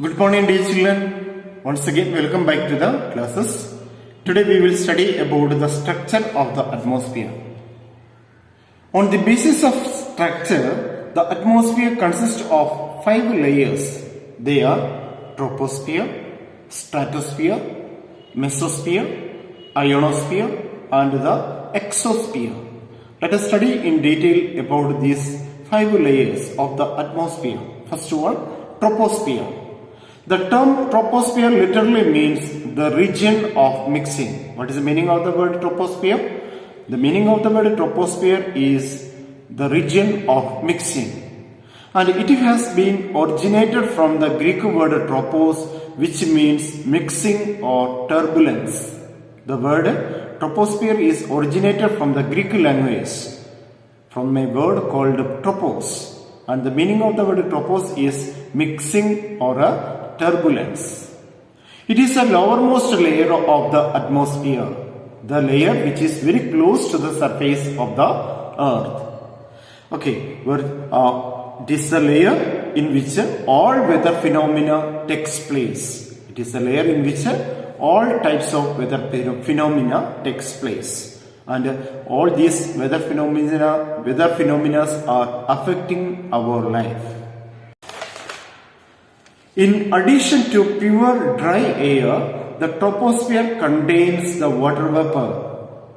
Good morning, dear children. Once again, welcome back to the classes. Today we will study about the structure of the atmosphere. On the basis of structure, the atmosphere consists of 5 layers. They are troposphere, stratosphere, mesosphere, ionosphere, and the exosphere. Let us study in detail about these 5 layers of the atmosphere. First one, troposphere. The term troposphere literally means the region of mixing. What is the meaning of the word troposphere? The meaning of the word troposphere is the region of mixing. And it has been originated from the Greek word tropos, which means mixing or turbulence. The word troposphere is originated from the Greek language, from a word called tropos. And the meaning of the word tropos is mixing or a turbulence. It is the lowermost layer of the atmosphere, the layer which is very close to the surface of the earth. Okay, it is the layer in which all weather phenomena takes place. It is the layer in which all types of weather phenomena takes place, and all these weather phenomena are affecting our life. In addition to pure dry air, the troposphere contains the water vapor.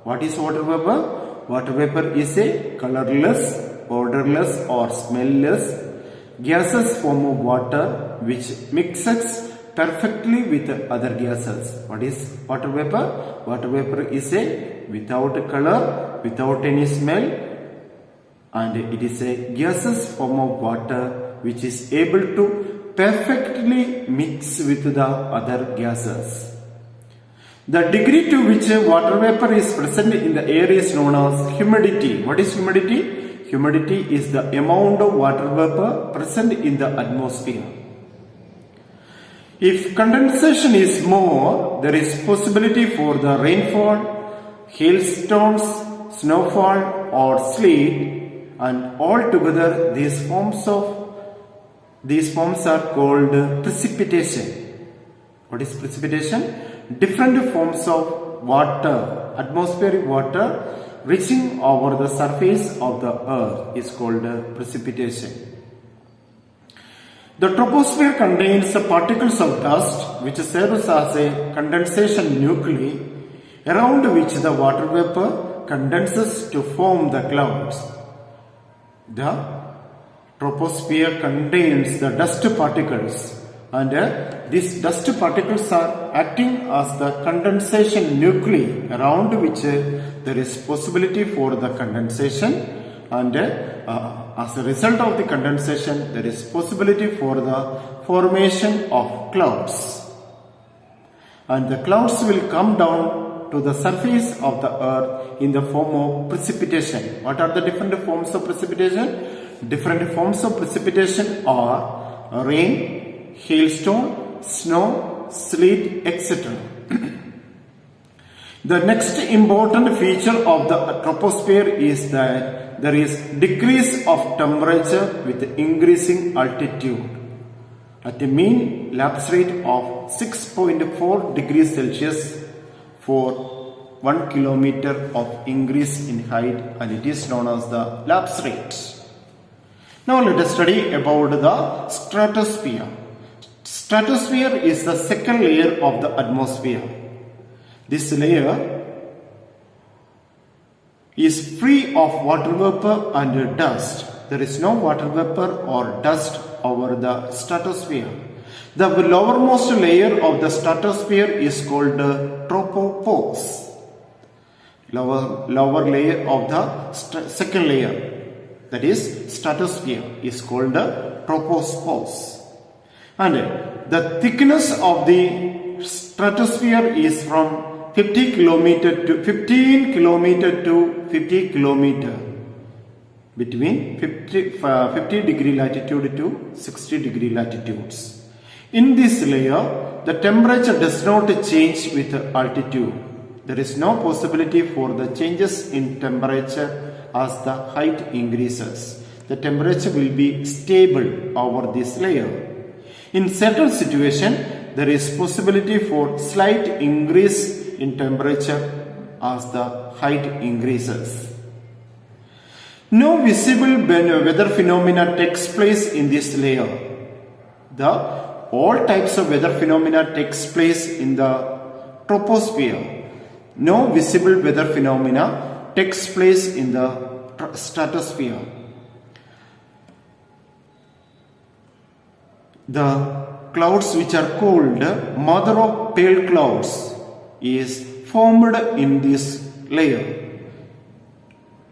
What is water vapor? Water vapor is a colorless, odorless or smellless gaseous form of water which mixes perfectly with other gases. What is water vapor? Water vapor is a without color, without any smell, and it is a gaseous form of water which is able to perfectly mix with the other gases. The degree to which water vapor is present in the air is known as humidity. What is humidity? Humidity is the amount of water vapor present in the atmosphere. If condensation is more, there is possibility for the rainfall, hailstones, snowfall or sleet, and altogether these forms are called precipitation. What is precipitation? Different forms of water, atmospheric water reaching over the surface of the earth is called precipitation. The troposphere contains particles of dust which serves as a condensation nuclei around which the water vapor condenses to form the clouds. The troposphere contains the dust particles, and these dust particles are acting as the condensation nuclei around which there is possibility for the condensation, and as a result of the condensation there is possibility for the formation of clouds, and the clouds will come down to the surface of the earth in the form of precipitation. What are the different forms of precipitation? Different forms of precipitation are rain, hailstone, snow, sleet, etc. The next important feature of the troposphere is that there is decrease of temperature with increasing altitude. At a mean lapse rate of 6.4 degrees Celsius for 1 kilometer of increase in height, and it is known as the lapse rate. Now let us study about the stratosphere. Stratosphere is the second layer of the atmosphere. This layer is free of water vapor and dust. There is no water vapor or dust over the stratosphere. The lowermost layer of the stratosphere is called tropopause. Lower layer of the second layer, that is stratosphere, is called tropopause. And the thickness of the stratosphere is from 15 kilometer to 50 kilometer between 50 degree latitude to 60 degree latitudes. In this layer, the temperature does not change with altitude. There is no possibility for the changes in temperature as the height increases. The temperature will be stable over this layer. In certain situation, there is possibility for slight increase in temperature as the height increases. No visible weather phenomena takes place in this layer. All types of weather phenomena takes place in the troposphere. No visible weather phenomena takes place in the stratosphere. The clouds which are called mother of pearl clouds is formed in this layer.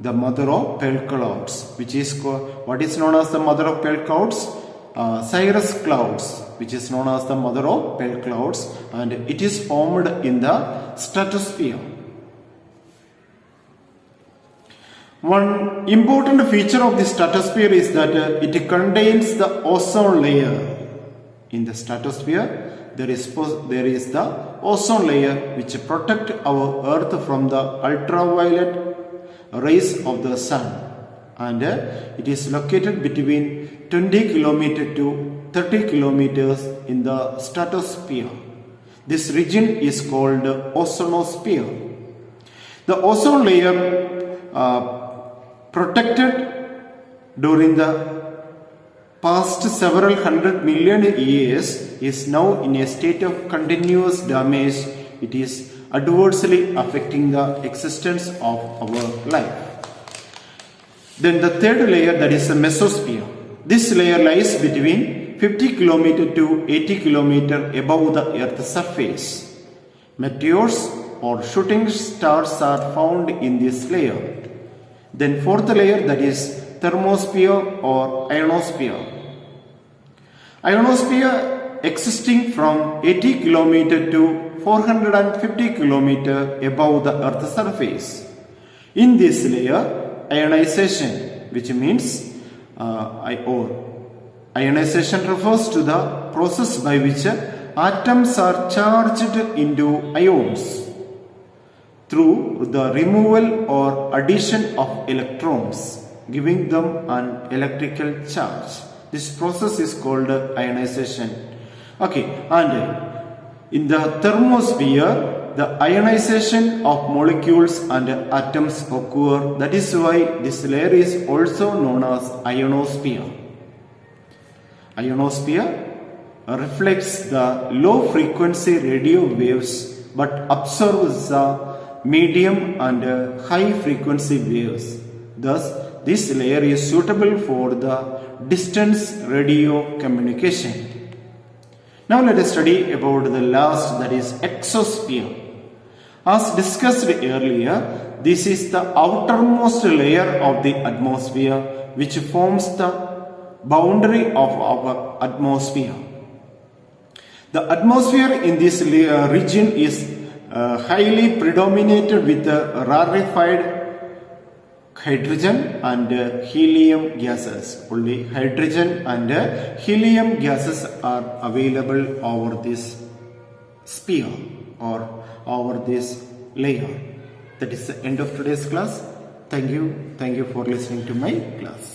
The mother of pearl clouds, which is called, what is known as the mother of pearl clouds? Cirrus clouds, which is known as the mother of pearl clouds, and it is formed in the stratosphere. One important feature of the stratosphere is that it contains the ozone layer. In the stratosphere, there is the ozone layer which protects our earth from the ultraviolet rays of the sun, and it is located between 20 km to 30 kilometers in the stratosphere. This region is called ozonosphere. The ozone layer protected during the past several hundred million years is now in a state of continuous damage. It is adversely affecting the existence of our life. Then the third layer, that is the mesosphere. This layer lies between 50 km to 80 km above the Earth's surface. Meteors or shooting stars are found in this layer. Then fourth layer, that is thermosphere or ionosphere. Ionosphere existing from 80 km to 450 km above the Earth's surface. In this layer, ionization, which means ionization refers to the process by which atoms are charged into ions through the removal or addition of electrons, giving them an electrical charge. This process is called ionization. Okay, and in the thermosphere, the ionization of molecules and atoms occur. That is why this layer is also known as ionosphere. Ionosphere reflects the low frequency radio waves but absorbs the medium and high frequency waves. Thus, this layer is suitable for the distance radio communication. Now let us study about the last, that is exosphere. As discussed earlier, this is the outermost layer of the atmosphere which forms the boundary of our atmosphere. The atmosphere in this region is highly predominated with rarefied hydrogen and helium gases. Only hydrogen and helium gases are available over this sphere or over this layer. That is the end of today's class. Thank you for listening to my class.